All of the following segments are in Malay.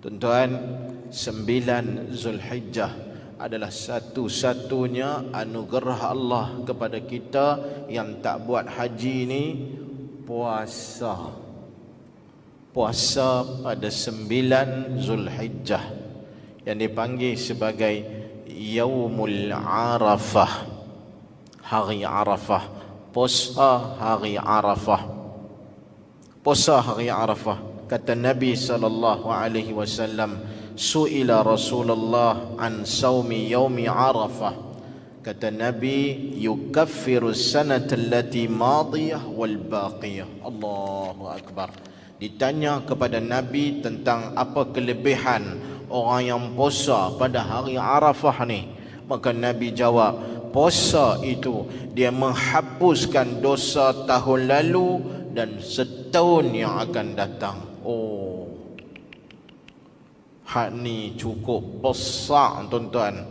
Tuan-tuan, 9 Zulhijjah adalah satu-satunya anugerah Allah kepada kita yang tak buat haji ni, puasa. Puasa pada 9 Zulhijjah yang dipanggil sebagai Yaumul Arafah, hari Arafah. Puasa hari Arafah. Puasa hari Arafah. Kata Nabi sallallahu alaihi wasallam, su'ila Rasulullah an saumi yaumi Arafah. Kata Nabi, yukaffiru sanata allati madiyah wal baqiyah. Allahu akbar. Ditanya kepada Nabi tentang apa kelebihan orang yang puasa pada hari Arafah ni, maka Nabi jawab, puasa itu dia menghapuskan dosa tahun lalu dan setahun yang akan datang. Oh, hak ni cukup besar tuan-tuan.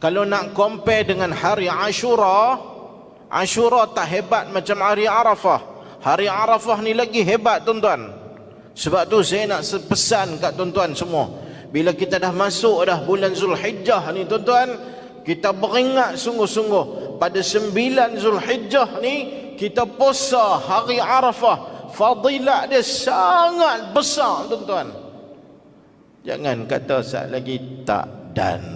Kalau nak compare dengan hari Ashura, Ashura tak hebat macam hari Arafah. Hari Arafah ni lagi hebat tuan-tuan. Sebab tu saya nak pesan kat tuan-tuan semua, bila kita dah masuk dah bulan Zulhijjah ni tuan-tuan, kita beringat sungguh-sungguh pada 9 Zulhijjah ni kita puasa hari Arafah. Fadilat dia sangat besar tuan-tuan. Jangan kata saat lagi tak dan.